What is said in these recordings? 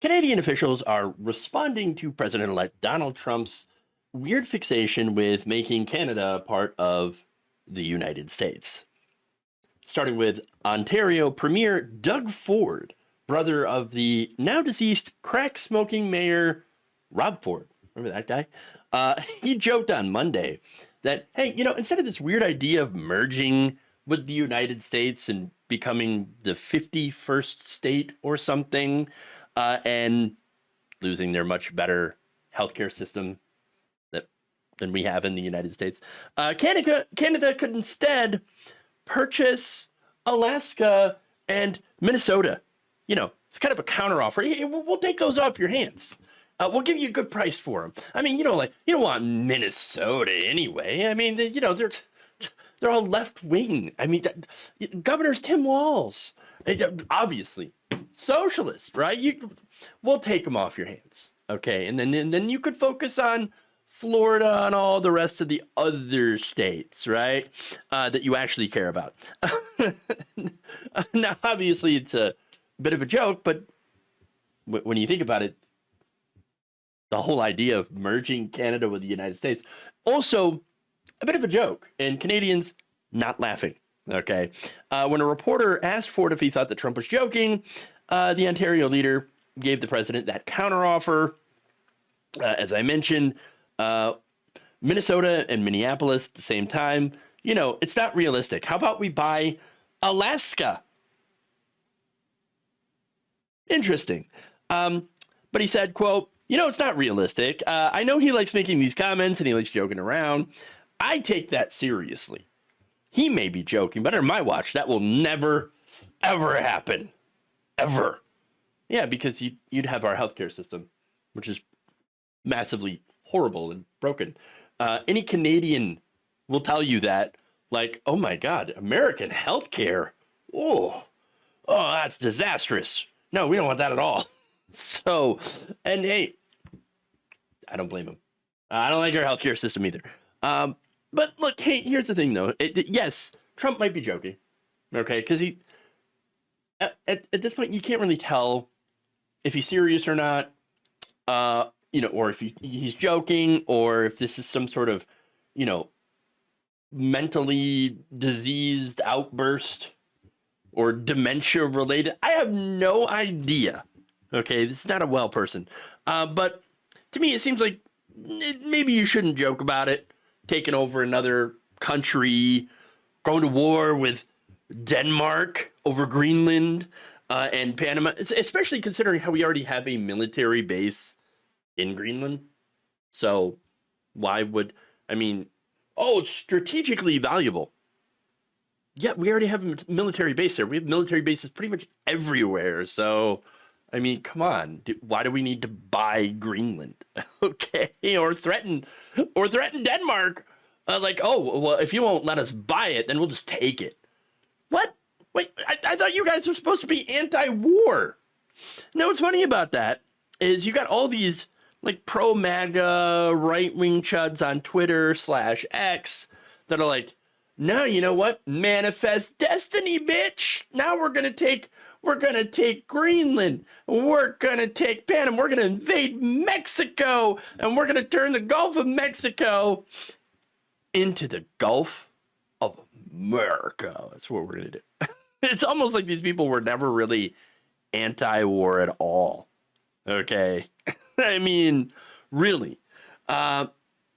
Canadian officials are responding to President-elect Donald Trump's weird fixation with making Canada part of the United States. Starting with Ontario Premier Doug Ford, brother of the now deceased crack smoking mayor Rob Ford. Remember that guy? He joked on Monday that, hey, instead of this weird idea of merging with the United States and becoming the 51st state or something, and losing their much better healthcare system than we have in the United States, Canada could instead purchase Alaska and Minnesota. It's kind of a counteroffer. Hey, we'll take those off your hands. We'll give you a good price for them. I mean, you don't want Minnesota anyway. I mean, they're all left wing. I mean, Governor's Tim Walz, obviously socialist, right? We'll take them off your hands, okay? And then you could focus on Florida and all the rest of the other states, right? That you actually care about. Now, obviously, it's a bit of a joke, but when you think about it, the whole idea of merging Canada with the United States, also a bit of a joke, and Canadians not laughing, okay? When a reporter asked Ford if he thought that Trump was joking, the Ontario leader gave the president that counteroffer. As I mentioned, Minnesota and Minneapolis at the same time. It's not realistic. How about we buy Alaska? Interesting. But he said, quote, it's not realistic. I know he likes making these comments and he likes joking around. I take that seriously. He may be joking, but on my watch, that will never, ever happen. Ever. Yeah, because you'd have our healthcare system, which is massively horrible and broken. Any Canadian will tell you that, like, oh my God, American healthcare. Oh, that's disastrous. No, we don't want that at all. So, and hey, I don't blame him. I don't like our healthcare system either. But look, hey, here's the thing though. Yes, Trump might be joking, okay? Because at this point, you can't really tell if he's serious or not, or if he's joking, or if this is some sort of, mentally diseased outburst or dementia related. I have no idea. Okay, this is not a well person. But to me, it seems like maybe you shouldn't joke about it. Taking over another country, going to war with Denmark over Greenland and Panama, especially considering how we already have a military base in Greenland. So why would, it's strategically valuable. Yeah, we already have a military base there. We have military bases pretty much everywhere. So, come on. Why do we need to buy Greenland? Okay, or threaten Denmark? If you won't let us buy it, then we'll just take it. What? Wait, I thought you guys were supposed to be anti-war. No, what's funny about that is you got all these pro-MAGA right-wing chuds on Twitter /X that are like, no, you know what? Manifest destiny, bitch. Now we're gonna take Greenland. We're gonna take Panama. We're gonna invade Mexico, and we're gonna turn the Gulf of Mexico into the Gulf of America. That's what we're gonna do. It's almost like these people were never really anti-war at all. Okay. Really.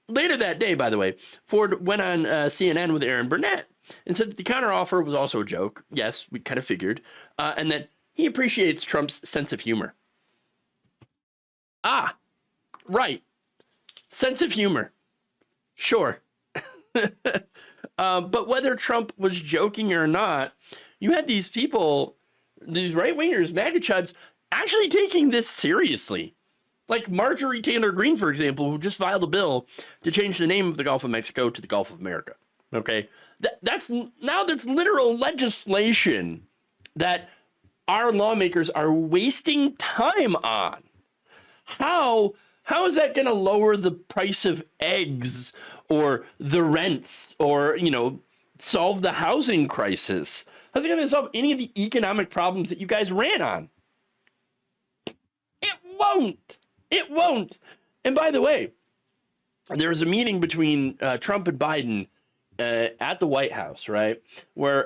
Later that day, by the way, Ford went on CNN with Aaron Burnett and said that the counteroffer was also a joke. Yes, we kind of figured. And that he appreciates Trump's sense of humor. Ah, right. Sense of humor. Sure. But whether Trump was joking or not, you had these people, these right-wingers, MAGA chuds, actually taking this seriously. Like Marjorie Taylor Greene, for example, who just filed a bill to change the name of the Gulf of Mexico to the Gulf of America. Okay, that's literal legislation that our lawmakers are wasting time on. How is that going to lower the price of eggs or the rents or solve the housing crisis? How's it going to solve any of the economic problems that you guys ran on? won't. It won't. And by the way, there was a meeting between Trump and Biden at the White House, right? Where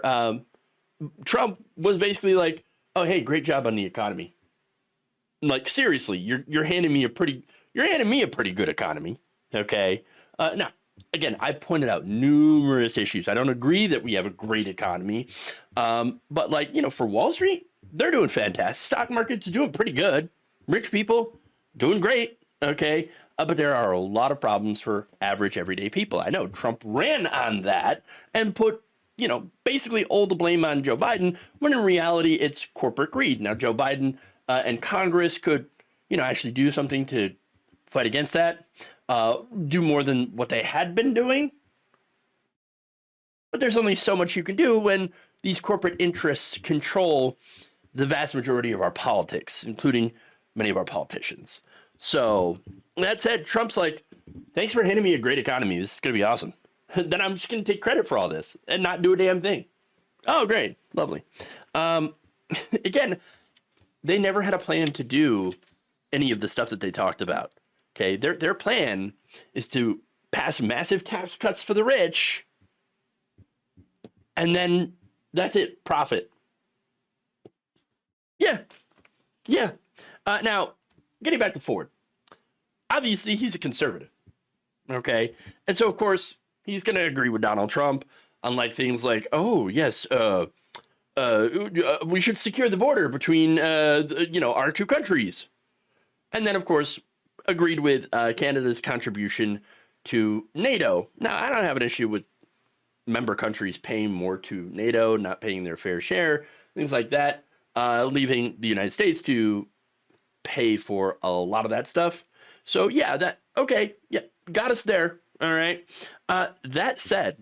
Trump was basically like, "Oh, hey, great job on the economy. Like, seriously, you're handing me a pretty good economy." Okay. Now, again, I've pointed out numerous issues. I don't agree that we have a great economy, but like, for Wall Street, they're doing fantastic. Stock market's doing pretty good. Rich people doing great. Okay. But there are a lot of problems for average, everyday people. I know Trump ran on that and put, basically all the blame on Joe Biden, when in reality, it's corporate greed. Now, Joe Biden and Congress could, actually do something to fight against that, do more than what they had been doing. But there's only so much you can do when these corporate interests control the vast majority of our politics, including many of our politicians. So that said, Trump's like, thanks for handing me a great economy. This is going to be awesome. Then I'm just going to take credit for all this and not do a damn thing. Oh, great. Lovely. Again, they never had a plan to do any of the stuff that they talked about. Okay. Their plan is to pass massive tax cuts for the rich. And then that's it. Profit. Yeah. Yeah. Now, getting back to Ford. Obviously, he's a conservative. Okay. And so, of course, he's going to agree with Donald Trump on like things like, oh, yes, we should secure the border between, our two countries. And then, of course, agreed with Canada's contribution to NATO. Now, I don't have an issue with member countries paying more to NATO, not paying their fair share, things like that, leaving the United States to pay for a lot of that stuff. So, yeah, got us there. All right. That said,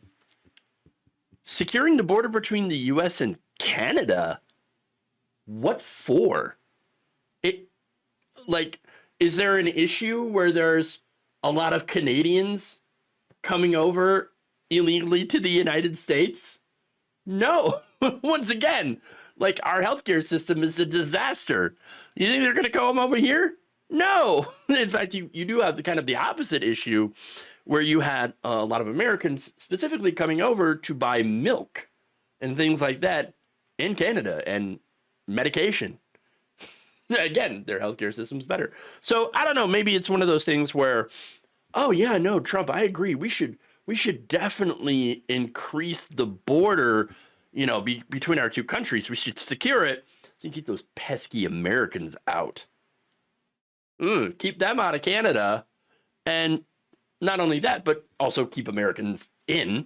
securing the border between the U.S. and Canada, what for? Is there an issue where there's a lot of Canadians coming over illegally to the United States? No. Once again, our healthcare system is a disaster. You think they're going to come over here? No. In fact, you do have the opposite issue, where you had a lot of Americans specifically coming over to buy milk and things like that in Canada, and medication. Again, their healthcare system's better. So I don't know, maybe it's one of those things where, oh yeah, no, Trump, I agree. We should definitely increase the border, between our two countries. We should secure it so you can keep those pesky Americans out. Keep them out of Canada. And not only that, but also keep Americans in.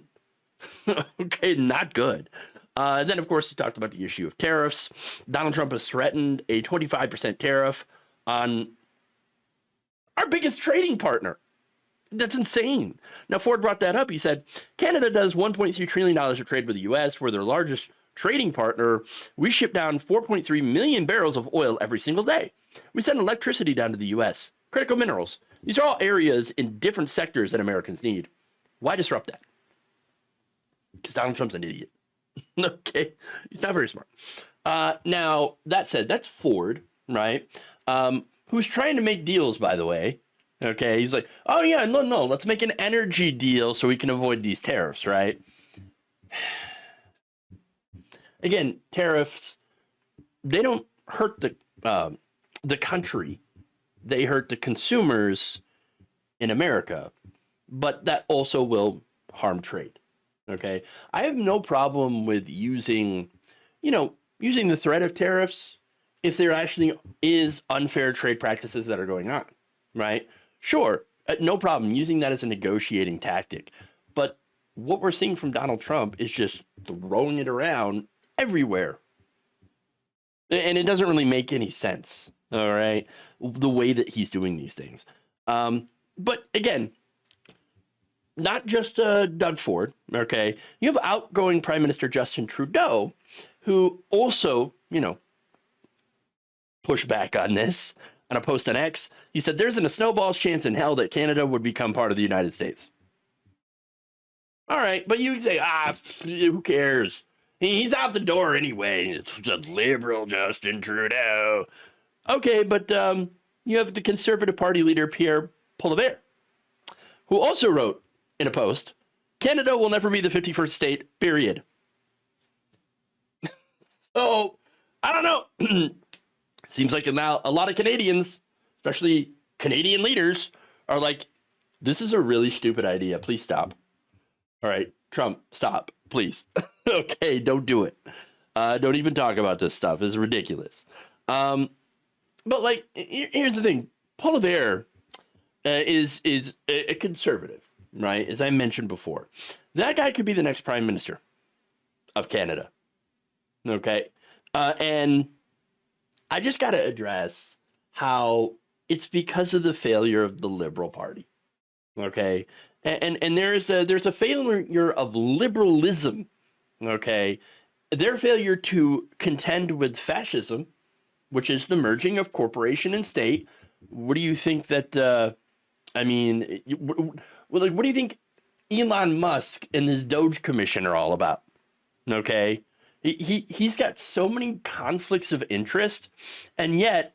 Okay, not good. Then, of course, he talked about the issue of tariffs. Donald Trump has threatened a 25% tariff on our biggest trading partner. That's insane. Now, Ford brought that up. He said, Canada does $1.3 trillion of trade with the U.S. We're their largest trading partner. We ship down 4.3 million barrels of oil every single day. We send electricity down to the U.S., critical minerals. These are all areas in different sectors that Americans need. Why disrupt that? Because Donald Trump's an idiot. Okay, he's not very smart. Now, that said, that's Ford, right? Who's trying to make deals, by the way. Okay, he's like, oh yeah, no, let's make an energy deal so we can avoid these tariffs, right? Again, tariffs, they don't hurt the country. They hurt the consumers in America, but that also will harm trade. Okay, I have no problem with using the threat of tariffs if there actually is unfair trade practices that are going on, right? Sure, no problem using that as a negotiating tactic. But what we're seeing from Donald Trump is just throwing it around everywhere. And it doesn't really make any sense, all right, the way that he's doing these things. But again, not just Doug Ford, okay? You have outgoing Prime Minister Justin Trudeau, who also, pushed back on this on a post on X. He said, there's a snowball's chance in hell that Canada would become part of the United States. All right, but you say, who cares? He's out the door anyway. It's just liberal Justin Trudeau. Okay, but you have the Conservative Party leader, Pierre Poilievre, who also wrote in a post, Canada will never be the 51st state, period. So, I don't know. Seems like now a lot of Canadians, especially Canadian leaders, are like, this is a really stupid idea. Please stop. All right, Trump, stop, please. Okay, don't do it. Don't even talk about this stuff. It's ridiculous. But like, here's the thing. Poilievre is a conservative, right? As I mentioned before. That guy could be the next prime minister of Canada. Okay? And I just got to address how it's because of the failure of the Liberal Party. Okay? And there's a failure of liberalism. Okay? Their failure to contend with fascism, which is the merging of corporation and state. What do you think that, what do you think Elon Musk and his Doge Commission are all about? Okay? He's got so many conflicts of interest, and yet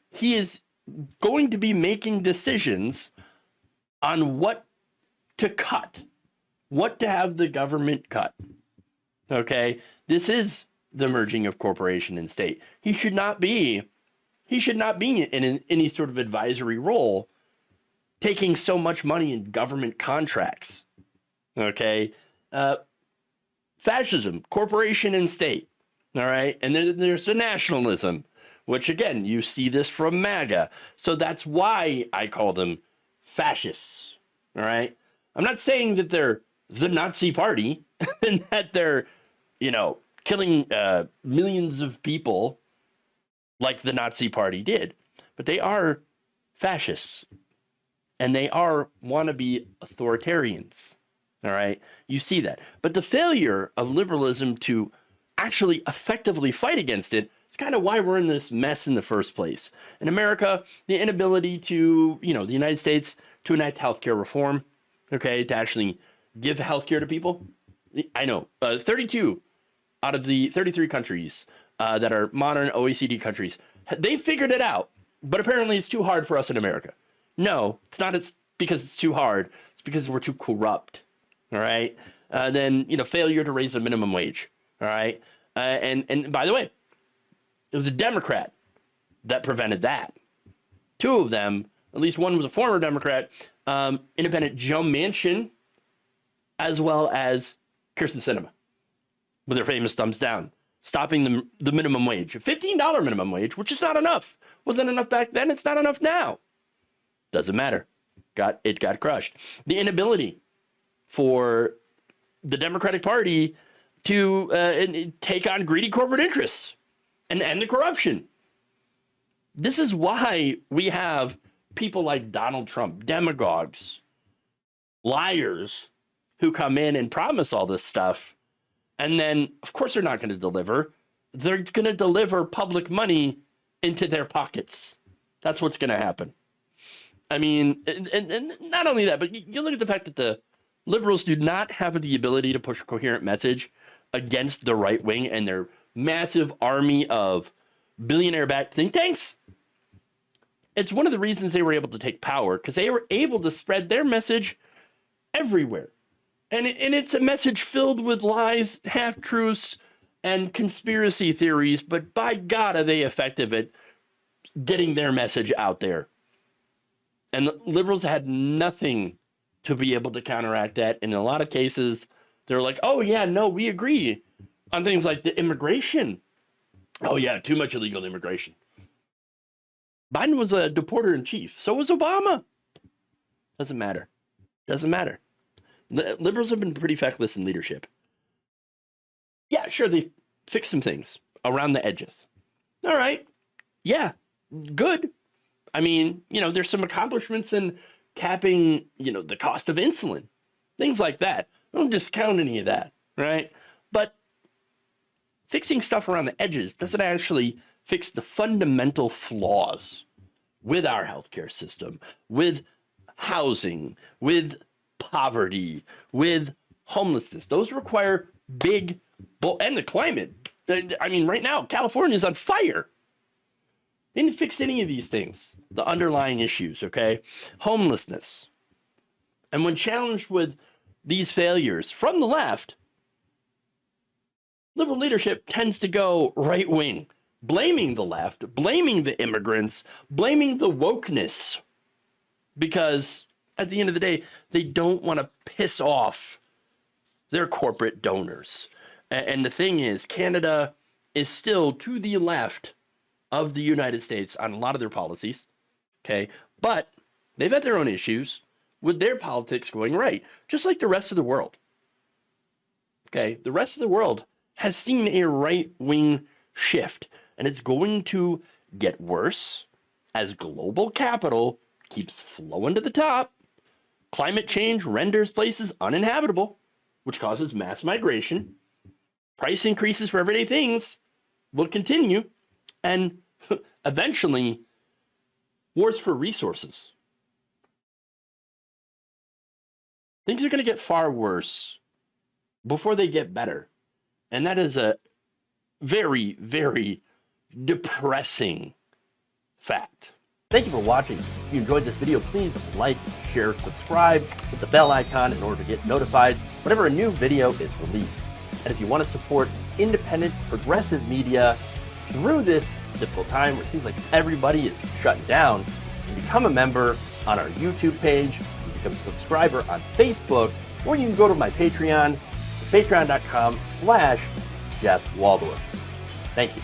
he is going to be making decisions on what to cut, what to have the government cut. Okay? This is the merging of corporation and state. He should not be in any sort of advisory role taking so much money in government contracts. Okay? Fascism, corporation and state. All right? And then there's the nationalism, which again, you see this from MAGA. So that's why I call them fascists. All right? I'm not saying that they're the Nazi party and that they're, killing millions of people like the Nazi party did. But they are fascists. And they are wannabe authoritarians. All right? You see that. But the failure of liberalism to actually effectively fight against it is kind of why we're in this mess in the first place. In America, the inability to, the United States to enact healthcare reform, okay, to actually give healthcare to people. I know, 32 out of the 33 countries that are modern OECD countries, they figured it out, but apparently it's too hard for us in America. No, it's not. It's because it's too hard. It's because we're too corrupt. All right. Then, failure to raise the minimum wage. All right. And by the way, it was a Democrat that prevented that. Two of them, at least one was a former Democrat, independent Joe Manchin, as well as Kirsten Sinema, with their famous thumbs down, stopping the minimum wage, a $15 minimum wage, which is not enough. Wasn't enough back then. It's not enough now. Doesn't matter. It got crushed. The inability for the Democratic Party to take on greedy corporate interests and end the corruption. This is why we have people like Donald Trump, demagogues, liars, who come in and promise all this stuff. And then, of course, they're not going to deliver. They're going to deliver public money into their pockets. That's what's going to happen. I mean, and not only that, but you look at the fact that the liberals do not have the ability to push a coherent message against the right wing and their massive army of billionaire-backed think tanks. It's one of the reasons they were able to take power, because they were able to spread their message everywhere. And it's a message filled with lies, half-truths, and conspiracy theories, but by God are they effective at getting their message out there. And the liberals had nothing to be able to counteract that. In a lot of cases, they're like, oh, yeah, no, we agree on things like the immigration. Oh, yeah, too much illegal immigration. Biden was a deporter in chief. So was Obama. Doesn't matter. Doesn't matter. Liberals have been pretty feckless in leadership. Yeah, sure, they fixed some things around the edges. All right. Yeah, good. I mean, there's some accomplishments in capping, the cost of insulin, things like that. Don't discount any of that, right? But fixing stuff around the edges doesn't actually fix the fundamental flaws with our healthcare system, with housing, with poverty, with homelessness. Those require and the climate. I mean, right now, California is on fire. They didn't fix any of these things, the underlying issues, okay? Homelessness. And when challenged with these failures from the left, liberal leadership tends to go right wing, blaming the left, blaming the immigrants, blaming the wokeness, because at the end of the day, they don't want to piss off their corporate donors. And the thing is, Canada is still to the left of the United States on a lot of their policies, okay? But they've had their own issues with their politics going right, just like the rest of the world. Okay, the rest of the world has seen a right-wing shift, and it's going to get worse as global capital keeps flowing to the top. Climate change renders places uninhabitable, which causes mass migration. Price increases for everyday things will continue, and eventually, wars for resources. Things are going to get far worse before they get better. And that is a very, very depressing fact. Thank you for watching. If you enjoyed this video, please like, share, subscribe, hit the bell icon in order to get notified whenever a new video is released. And if you want to support independent, progressive media through this difficult time where it seems like everybody is shutting down, you can become a member on our YouTube page, you can become a subscriber on Facebook, or you can go to my Patreon. It's patreon.com/Jeff Waldorf. Thank you.